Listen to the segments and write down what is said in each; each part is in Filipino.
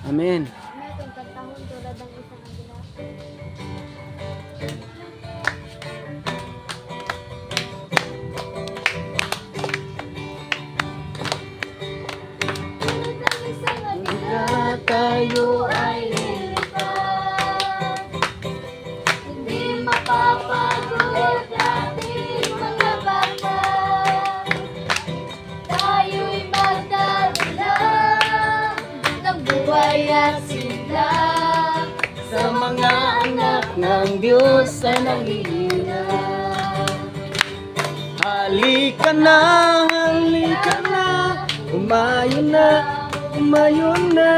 Amen. Tayo ay hindi mapapagod ating mga bata. Tayo'y magdadala ng buhay at sigla sa mga anak ng Diyos ay nanghihina. Halika na, umayo na,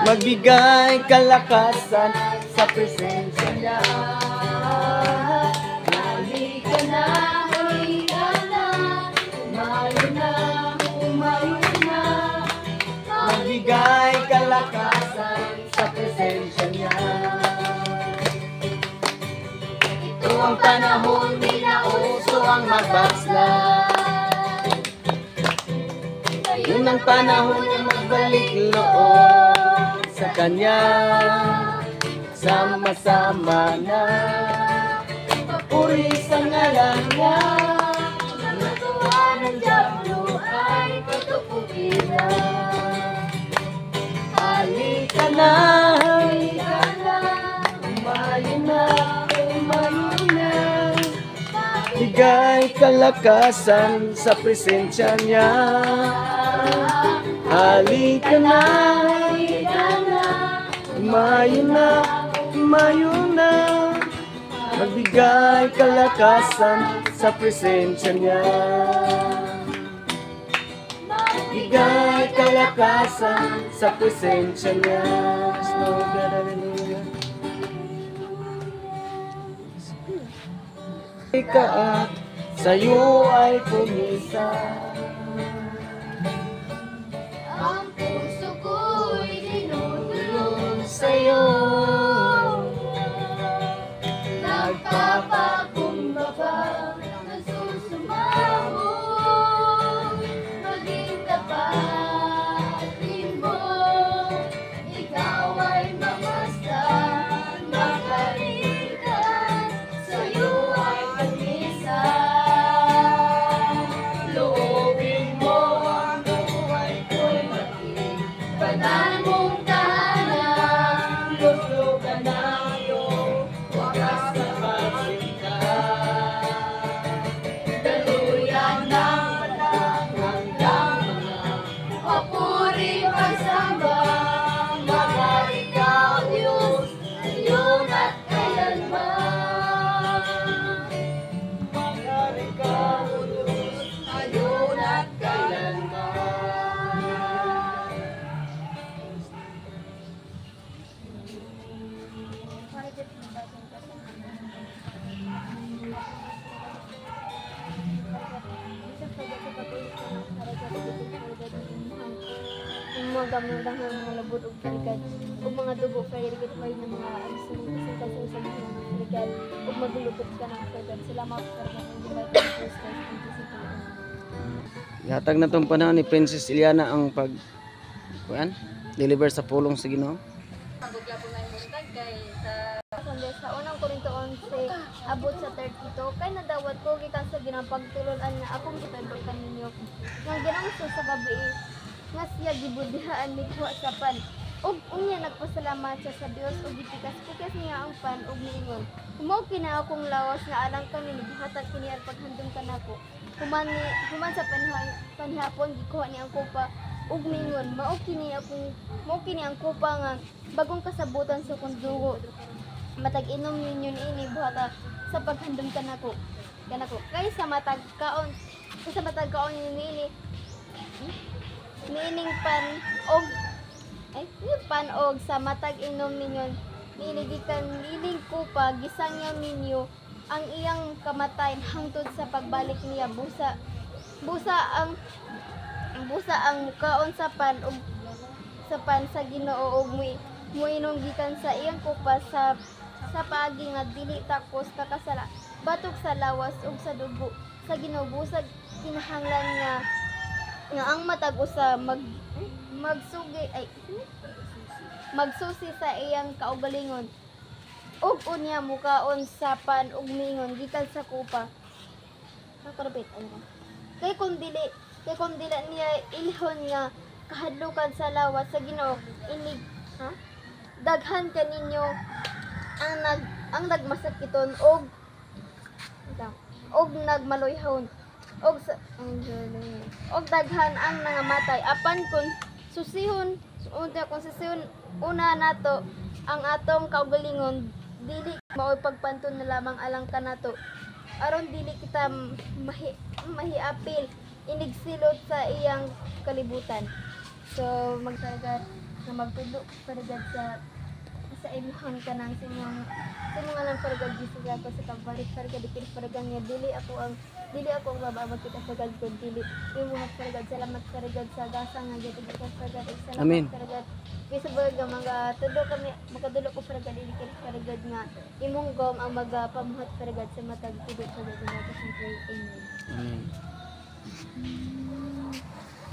magbigay kalakasan sa presensya niya. Halika na, umayo na, Magbigay kalakasan sa presensya niya. Ito ang panahon, di na uso ang magbakslan. Yun ang panahon na magbalik loob sa Kanya. Sama-sama na papuri sa ngalan niya. natuwa ng Diablo ay patupukin na. Halika na, umayo na, bigay kalakasan sa presensya niya. Halika na, umayo na, magbigay kalakasan sa presensya niya. Bigay kalakasan sa presensya niya. Lord God, hallelujah. Ika at sa'yo ay pumisa. Ang puso ko'y dinudulog Sa'yo nagpapakumbaba, nagsusumamo, maging tapatin mo. Ikaw ay mamasdan, makalimutan, sa'yo ay pag-isa. Loobin mo ang buhay ko'y maging banal mong tahanan. Luglugan ang iyong wakas na pagsinta. Daluyan ng walang hanggang mga papuri pagsamba. Magaling ka, O Diyos, ngayon at kailanman. Magaling ka, O Diyos, ngayon at kailanman. Gamudang mga labod ug palikan ug mga dugo kay dikit may ng mga asin kasi sa mga palikan ug magulupot ka ng palikan. Salamat sa mga Kristo. Ihatag na tong panahon ni Princess Iliana ang deliver sa pulong sa Ginoo. Kundi sa unang Korinto 11 abot sa 32 kay nadawat ko gikan sa ginapagtulunan nga akong gitadok kaninyo nga ginangso sa gabi nga siya gibudihaan ni kuha sa pan ug unya nagpasalamat siya sa Dios ug gipikas-pikas niya ang pan ug niingon humaw kina akong lawas nga alang kami gihatag kini ang paghandom kanako human sa panhapon gikuha ni ang kupa ug niingon mao kini ang kupa nga bagong kasabutan sa kong dugo matag inom ninyo niini buhata sa paghandom kanako kay sa matag kaon niini niining pan og sa matag inom ninyo niinigikan nining kupa gisangyaw ninyo ang iyang kamatayon hangtod sa pagbalik niya busa ang kaon sa pan sa Ginoo ug muinom gikan sa iyang kupa sa paagi nga dili takos batok sa lawas ug sa dugo sa ginubusag kinahanglan nga ang matag usa magsusi sa iyang kaugalingon ug unya mukaon sa pan ug mingon gikan sa kupa. Nakarabit ano. Kay kung dili niya ilhon nga kahadlukan sa lawat sa Ginoo inig daghan kaninyo ang nagmasakiton og nagmaluyhon og daghan ang nangamatay apan kung susihon una nato ang atong kaugalingon dili mao'y pagpanton na lamang alang kanato aron dili kita mahiapil inigsilot sa iyang kalibutan. So magtaragad na magtudlo paragad sa imuhang kanang simong lang paragad gisuga ko sa kabalik paragad dikit paragad niya dili ako ang bababa kita sa gad kun dili imuhat paragad salamat paragad sa gasa nga gyud kita paragad salamat Amen. paragad bisa baga magatulo kami makadulo ko paragad dikit paragad nga imong gom ang magapamuhat paragad sa matag tudo sa gad nga sa amen. Amen.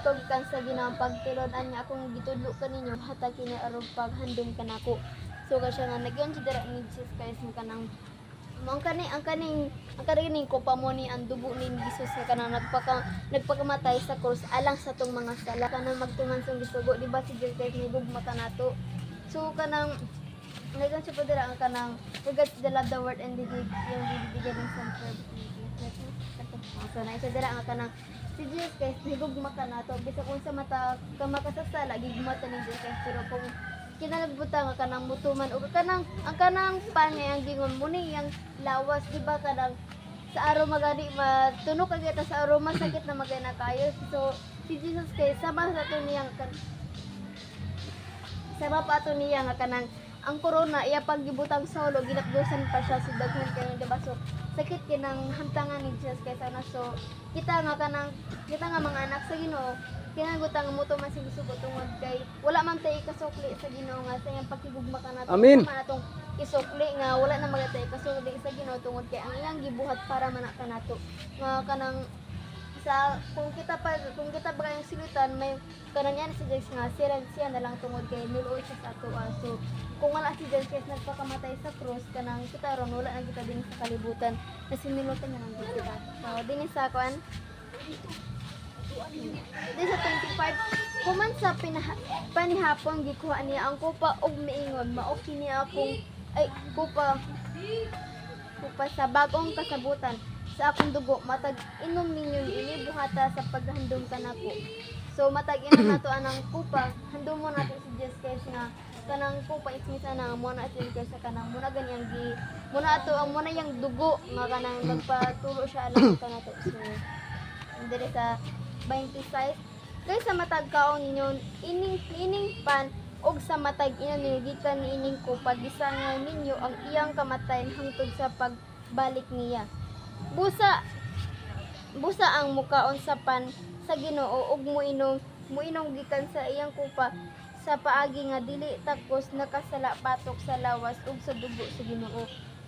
Tog kan sa ginang pagtulod-an nga akong gitudlo kaninyo hatag kini aron paghandom kanako. So kasi nga nagyon si dira ni Jesus Christ mo kanang ang kaning ko pamoni ang dugo ni Jesus nga kanang nagpakamatay sa cross alang sa tong mga sala kanang magtumansong gisugo di ba si Jesus Christ ni gugma kanato. So kanang nagyon siya dira ang kanang God the love the world and the yung bibigyan ng sample. So na isa dira ang kanang si Jesus Christ higugma ka na to bisa kung sa mata ka makasasala gigmata ni Jesus Christ pero kung kinalagbutan nga kanang mutuman o kanang ang kanang pan nga ang gingon mo ni yang lawas di ba kanang sa araw magani matunog ka kita sa araw masakit na magay na kayo so si Jesus Christ sama sa to niyang sama pa to niya nga kanang ang corona iya paggibutang solo ginapdusan pa siya sa daghan kayo diba so sakit kinang hamtangan ni Jesus kaysa na so kita nga mga anak sa Ginoo kinagutang mo to man sige sugot tungod kay wala man tay kasukli sa Ginoo nga sa iyang pagkigugma ka nato Amen. man atong isukli nga wala na magatay kasukli sa Ginoo tungod kay ang iyang gibuhat para man kanato nga kanang sa kung kita ba yung silutan may kanang yan si Jesus nga siya na lang tungod kay niluoy siya sa ato so kung wala si Jesus Christ nagpakamatay sa cross kanang kita ron wala na kita din sa kalibutan na sinilutan na lang kita so din sa kuan din sa 25 kuman sa panihapon gikuha niya ang kupa og miingon mao kini akong ay kupa sa bagong kasabutan sa akong dugo matag inom ninyo ini buhata sa paghandom kanako so matag inom nato anang kupa handom mo nato si Jesus Christ nga kanang kupa ismisa na mo na sin sa kanang muna ganyang muna ato ang muna yang dugo nga kanang nagpatulo siya alang kanato so dire sa 26 kay sa matag kaon ninyo ining pan og sa matag inon gikan ni ining kupa gisangaw ninyo ang iyang kamatayon hangtod sa pagbalik niya busa ang mukaon sa pan sa Ginoo ug muinom gikan sa iyang kupa sa paagi nga dili takos nakasala patok sa lawas ug sa dugo sa Ginoo.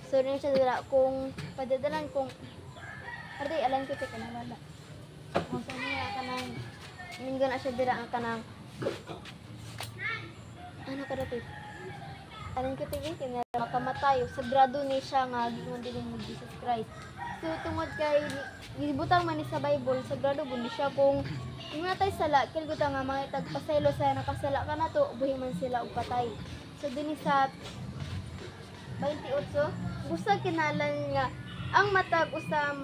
So rin siya dira kung padadalan kung ardi alang kita kana wala. Kung sa niya kanang minggan na siya dira ang kanang ano kadapit. Alang kita kini makamatay sagrado ni siya nga gingon din ni Jesus Christ. So tungod kay gibutang man ni sa Bible sagrado bun siya kung natay sala kay gutang nga mga tagpasaylo sa nakasala ka nato buhi man sila og patay. So dinhi sa 28 gusto kinalan nga ang matag usa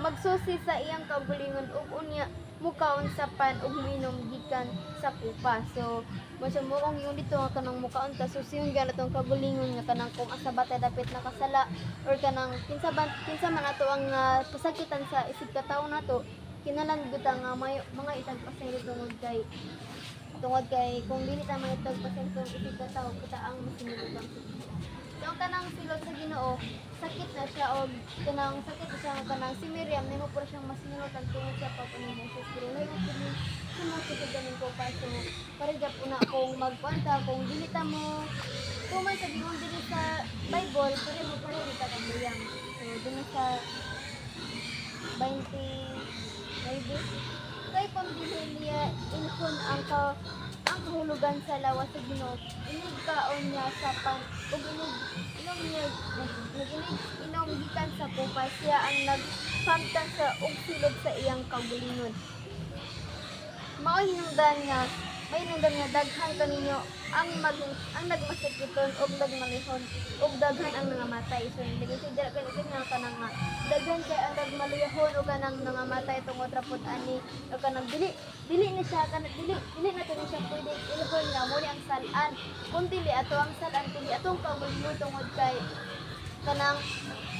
magsusi sa iyang kabulingon ug unya mukaon sa pan ug minom gikan sa kupa. So Masya mo kung yung dito nga kanang mukaon ta susiyon gyud atong kabulingon nga kanang kung asa batay dapit nakasala or kanang kinsa man ato ang pasakitan sa isip ka tawo nato kinalan gud nga may mga itag pasaylo tungod kay kung dili ta may itag pasaylo isip ka tawo kita ang masinulog So ang kanang silot sa Ginoo, sakit na siya o kanang sakit na siya nga kanang si Miriam nimo po siyang masinulotan tungod sa pagpunin mo sa pero layo kini sumusunod ganin ko pa so parigap una kung magkwanta kung dilita mo kung man sa Ginoo dili sa Bible pwede mo pa rin kang Miriam. So dun sa 20 maybe kay kung dili niya inhon ang kahulugan sa lawas sa Ginoo inigkaon niya sa pan ug inom niya inom gikan sa kupas siya ang nagpamtan sa ug silog sa iyang kaugalingon mao hinungdan niya may hinungdan niya daghan kaninyo ang nagmasakiton ug nagmalihon ug daghan ang nangamatay so hindi kasi dira kanya kanang nga daghan kay ang nagmalihon ug kanang nangamatay tungod ra pud ani ug kanang dili ni siya kanang dili na to siya pwede ilhon nga mo ni ang salan kun dili ato ang salan kundi atong kaugalingon tungod kay kanang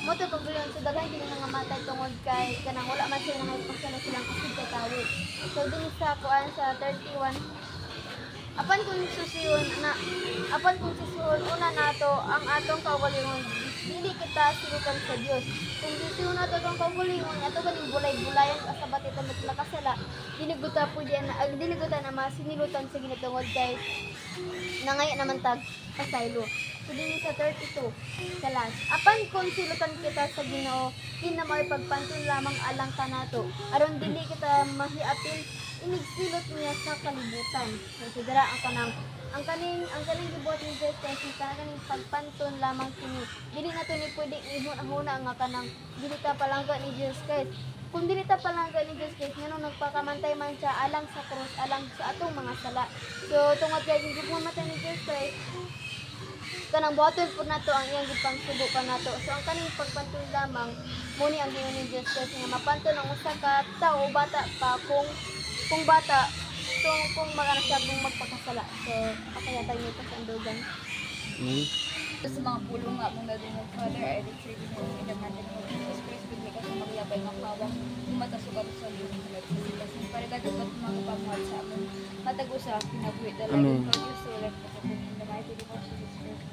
mo to kaugalingon so daghan kini nangamatay tungod kay kanang wala man sila nangaypaksa na silang kasig sa tawo so dinhi sa kuan sa 31 apan kung susuyon una nato ang atong kaugalingon dili kita sinukan sa Dios kung susuyon nato ang kaugalingon ato ganing bulay-bulayan kasabat ito makasala dili guta na masinilutan sa ginatungod kay nangaya naman tag pasaylo so dinhi sa 32 kalas apan kung silutan kita sa Ginoo kinamay pagpantun lamang alang kanato aron dili kita mahiapil inigsilot niya sa kalibutan. Konsidera ang kaning gibuhat ni Jesus kay kaning pagpantun lamang kini. Dili nato ni pwedeng ihuna nga kanang dili ta palangga ni Jesus Christ. Kung dili ta palangga ni Jesus Christ ngano nagpakamantay man siya alang sa krus, alang sa atong mga sala. So tungod kay gibuhat ni Jesus Christ kanang buhaton pud nato ang iyang gipangsubo kanato. So ang kaning pagpantun lamang muni ang Ginoo ni Jesus Christ nga mapantun ang usa ka tawo bata pa kung bata, so kung magana siya kung magpakasala. So, pakayatay nito sa andugan. Sa mga pulong nga mong nadungog, Father, I decree in the mighty name of Jesus Christ, bigay ka sa maglabay ng pawang, kumatasugat sa lulong ng nagsisilasi. Para kagagot mga pamuhat sa amon, matago sa pinabuhi dalaga for you, so like kapag in the mighty name of Jesus Christ.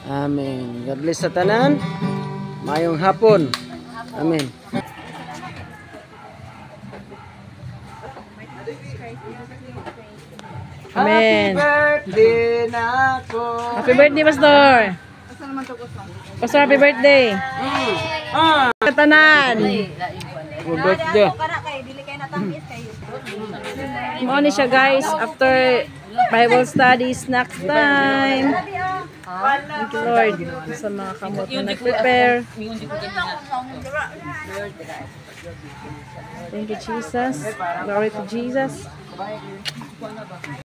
Amen. God bless sa tanan. Mayong hapon. Amen. Amen. Happy birthday nako. Happy birthday, Pastor. Pastor, happy birthday. Katanan. Good birthday. Mo ni siya guys after Bible studies next time. Thank you Lord sa mga kamot na nag-prepare. Thank you Jesus. Glory to Jesus.